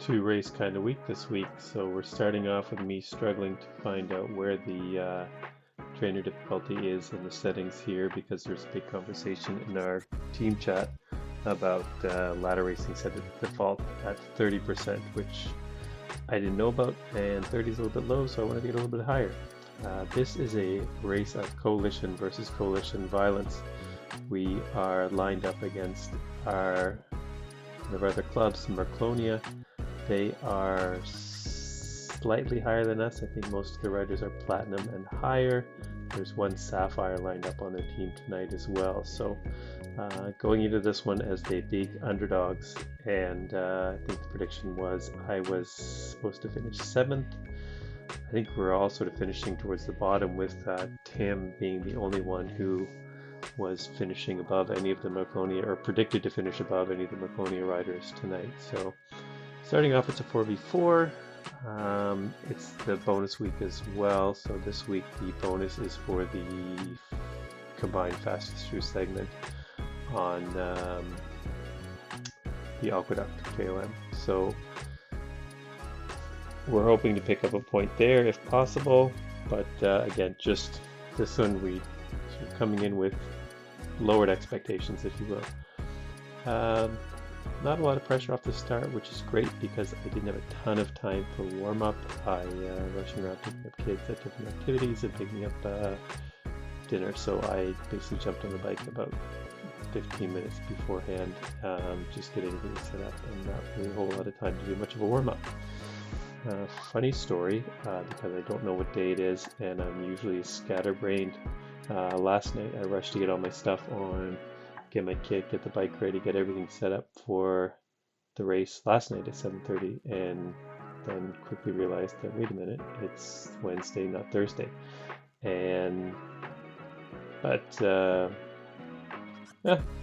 two race kind of week this week, so we're starting off with me struggling to find out where the trainer difficulty is in the settings here, because there's a big conversation in our team chat about ladder racing set at default at 30%, which I didn't know about, and 30 is a little bit low, so I wanted to get a little bit higher. This is a race of coalition versus coalition violence. We are lined up against one of our other clubs, Merclonia. They are slightly higher than us. I think most of the riders are platinum and higher. There's one sapphire lined up on their team tonight as well. So going into this one as the big underdogs, and I think the prediction was I was supposed to finish 7th. I think we're all sort of finishing towards the bottom, with Tim being the only one who was finishing above any of the Merclonia, or predicted to finish above any of the Merclonia riders tonight. So starting off, it's a 4v4. It's the bonus week as well, so this week the bonus is for the combined fastest through segment on the Aqueduct KOM. So we're hoping to pick up a point there if possible, but again, just this one we sort of coming in with lowered expectations, if you will. Not a lot of pressure off the start, which is great because I didn't have a ton of time for warm-up. I rushing around picking up kids at different activities and picking up dinner, so I basically jumped on the bike about 15 minutes beforehand, just getting everything set up, and not really a whole lot of time to do much of a warm-up. Funny story, because I don't know what day it is, and I'm usually scatterbrained. Last night I rushed to get all my stuff on, get my kit, get the bike ready, get everything set up for the race last night at 7:30, and then quickly realized that, wait a minute, it's Wednesday, not Thursday. But there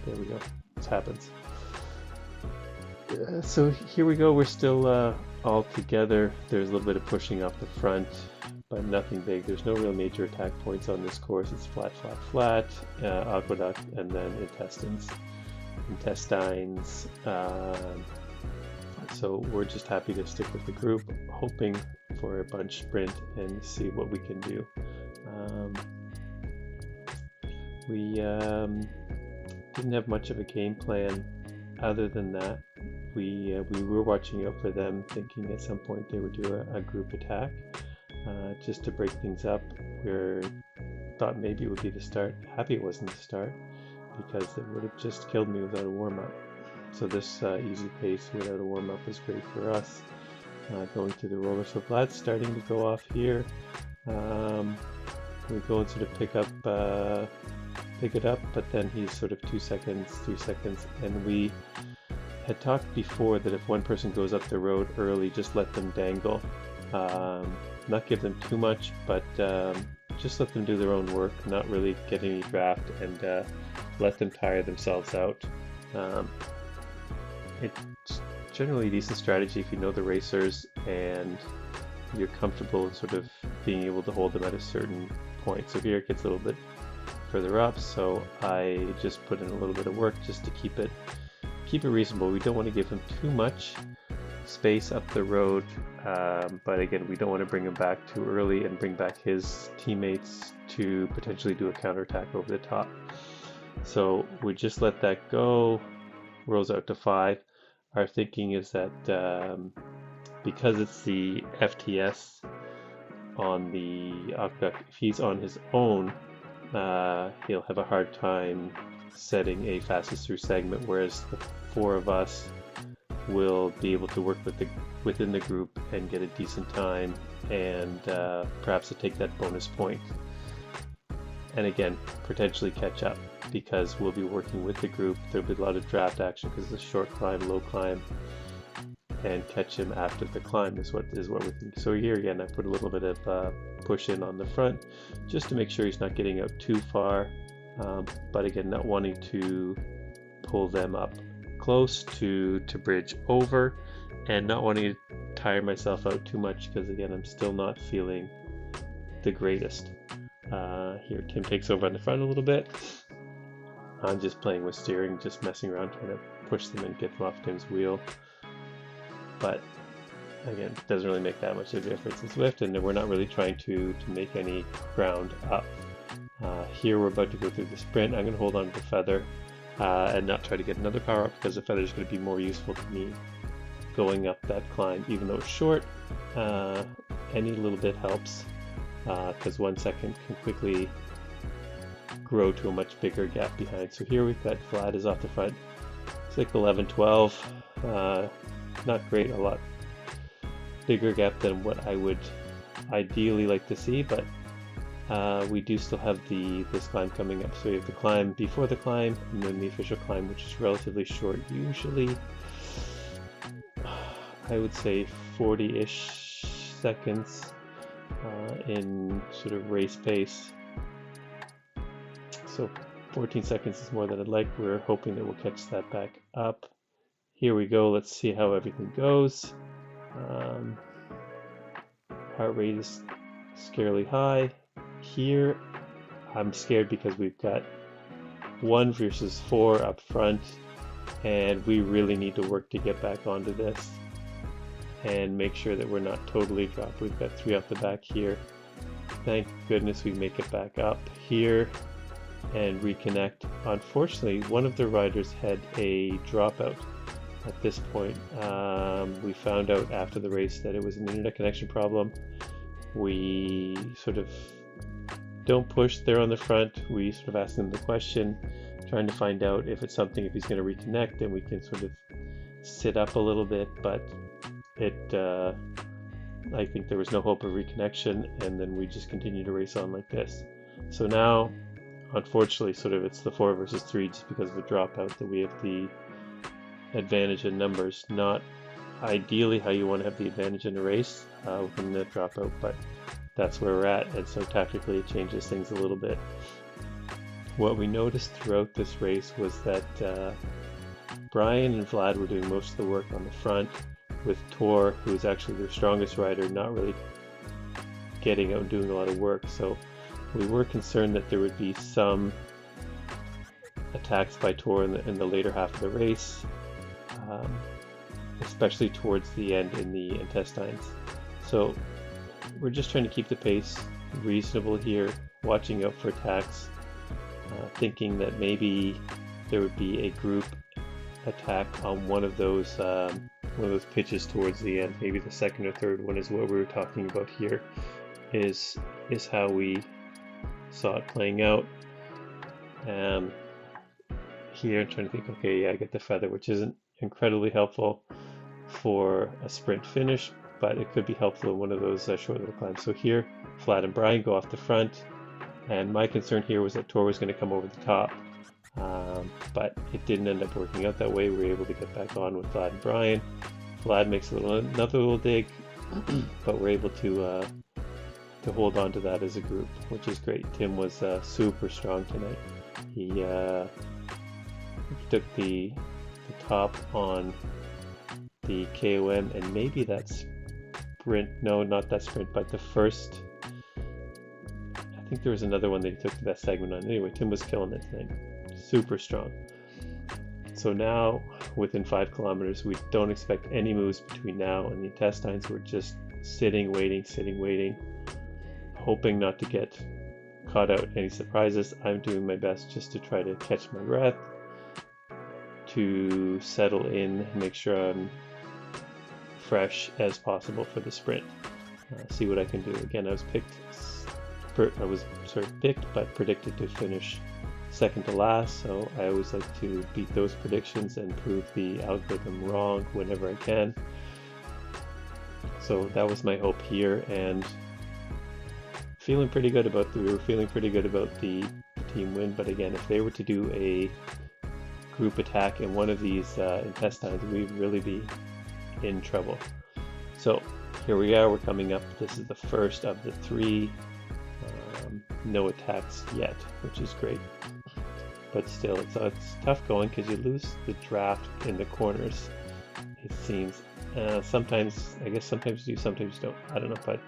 we go, it happens. So here we go, we're still all together. There's a little bit of pushing off the front, but nothing big. There's no real major attack points on this course. It's flat, flat, flat, aqueduct, and then intestines. So we're just happy to stick with the group, hoping for a bunch sprint and see what we can do. We didn't have much of a game plan other than that. We were watching out for them, thinking at some point they would do a group attack just to break things up. We thought maybe it would be the start. Happy it wasn't the start, because it would have just killed me without a warm-up. So this easy pace without a warm-up was great for us. Going through the roller, so Vlad's starting to go off here. We go and sort of pick it up, but then he's sort of 2 seconds, 3 seconds, and we had talked before that if one person goes up the road early, just let them dangle. Not give them too much, but just let them do their own work, not really get any draft, and let them tire themselves out. It's generally a decent strategy if you know the racers and you're comfortable in sort of being able to hold them at a certain point. So here it gets a little bit further up, so I just put in a little bit of work just to keep it reasonable. We don't want to give him too much space up the road, but again, we don't want to bring him back too early and bring back his teammates to potentially do a counterattack over the top. So we just let that go, rolls out to 5. Our thinking is that because it's the FTS on the aqueduct, if he's on his own, he'll have a hard time setting a fastest through segment, whereas the 4 of us will be able to work within the group and get a decent time, and perhaps to take that bonus point, and again potentially catch up, because we'll be working with the group. There'll be a lot of draft action because it's a short climb, low climb, and catch him after the climb is what we're thinking. So here again, I put a little bit of push in on the front just to make sure he's not getting out too far, but again, not wanting to pull them up close to bridge over, and not wanting to tire myself out too much, because again, I'm still not feeling the greatest. Here Tim takes over on the front a little bit. I'm just playing with steering, just messing around, trying to push them and get them off Tim's wheel. But again, it doesn't really make that much of a difference in Zwift, and we're not really trying to make any ground up. Here we're about to go through the sprint. I'm going to hold on to the feather and not try to get another power up, because the feather is going to be more useful to me going up that climb. Even though it's short, any little bit helps, because 1 second can quickly grow to a much bigger gap behind. So here we've got Vlad is off the front. It's like 11-12. Not great, a lot bigger gap than what I would ideally like to see, but we do still have this climb coming up. So we have the climb before the climb, and then the official climb, which is relatively short, usually I would say 40-ish seconds in sort of race pace. So 14 seconds is more than I'd like. We're hoping that we'll catch that back up. Here we go. Let's see how everything goes. Heart rate is scarily high. Here, I'm scared because we've got 1 versus 4 up front, and we really need to work to get back onto this and make sure that we're not totally dropped. We've got 3 off the back here. Thank goodness we make it back up here and reconnect. Unfortunately, one of the riders had a dropout at this point. We found out after the race that it was an internet connection problem. We sort of don't push there on the front. We sort of ask them the question, trying to find out if it's something, if he's going to reconnect, and we can sort of sit up a little bit, but I think there was no hope of reconnection, and then we just continue to race on like this. So now, unfortunately, sort of it's the 4 versus 3 just because of the dropout that we have the advantage in numbers. Not ideally how you want to have the advantage in a race within the dropout, but that's where we're at, and so tactically it changes things a little bit. What we noticed throughout this race was that Brian and Vlad were doing most of the work on the front, with Tor, who is actually their strongest rider, not really getting out and doing a lot of work. So we were concerned that there would be some attacks by Tor in the later half of the race, especially towards the end in the intestines. So we're just trying to keep the pace reasonable here, watching out for attacks, thinking that maybe there would be a group attack on one of those pitches towards the end. Maybe the second or third one is what we were talking about here, is how we saw it playing out. Here I'm trying to think, okay, yeah, I get the feather, which isn't incredibly helpful for a sprint finish, but it could be helpful in one of those short little climbs. So here, Vlad and Brian go off the front, and my concern here was that Tor was going to come over the top, but it didn't end up working out that way. We were able to get back on with Vlad and Brian. Vlad makes another little dig, but we're able to hold on to that as a group, which is great. Tim was super strong tonight. He took the top on the KOM, and maybe that sprint, no, not that sprint, but the first, I think there was another one that he took that segment on. Anyway, Tim was killing it tonight. Super strong. So now, within 5 kilometers, we don't expect any moves between now and the intestines. We're just sitting, waiting, hoping not to get caught out any surprises. I'm doing my best just to try to catch my breath, to settle in, make sure I'm fresh as possible for the sprint. See what I can do. Again, I was picked, but predicted to finish second to last, so I always like to beat those predictions and prove the algorithm wrong whenever I can. So that was my hope here, and we were feeling pretty good about the team win. But again, if they were to do a group attack in one of these intestines, we'd really be in trouble. So here we are, we're coming up. This is the first of the 3. No attacks yet, which is great. But still, it's tough going because you lose the draft in the corners, it seems. Sometimes you do, sometimes you don't. I don't know, but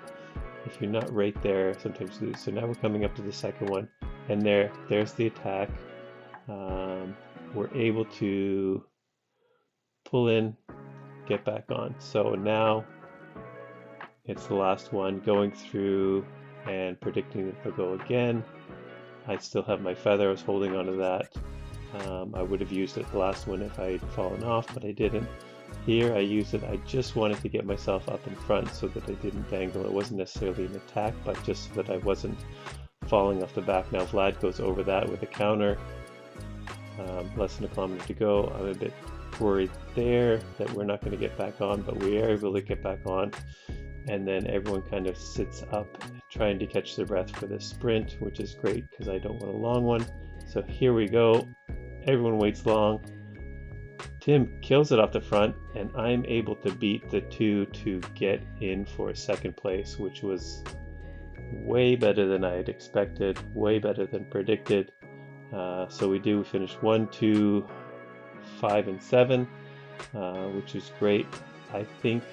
if you're not right there, sometimes you lose. So now we're coming up to the second one, and there's the attack. We're able to pull in, get back on. So now It's the last one, going through and predicting that they'll go again. I still have my feather, I was holding onto that. I would have used it the last one if I had fallen off, but I didn't. Here I used it, I just wanted to get myself up in front so that I didn't dangle. It wasn't necessarily an attack, but just so that I wasn't falling off the back. Now Vlad goes over that with a counter. Less than a kilometer to go. I'm a bit worried there that we're not going to get back on, but we are able to get back on. And then everyone kind of sits up trying to catch their breath for the sprint, which is great because I don't want a long one. So here we go. Everyone waits long. Tim kills it off the front, and I'm able to beat the two to get in for second place, which was way better than I had expected, way better than predicted. So we finish 1, 2, 5, and 7, which is great. I think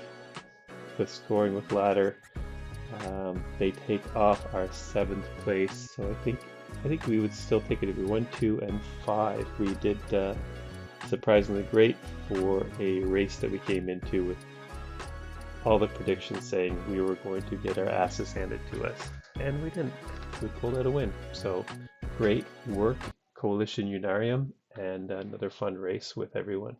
the scoring with ladder, they take off our 7th place. So I think we would still take it if we 1, 2, and 5. We did surprisingly great for a race that we came into with all the predictions saying we were going to get our asses handed to us, and we didn't. We pulled out a win. So great work, Coalition Unarium, and another fun race with everyone.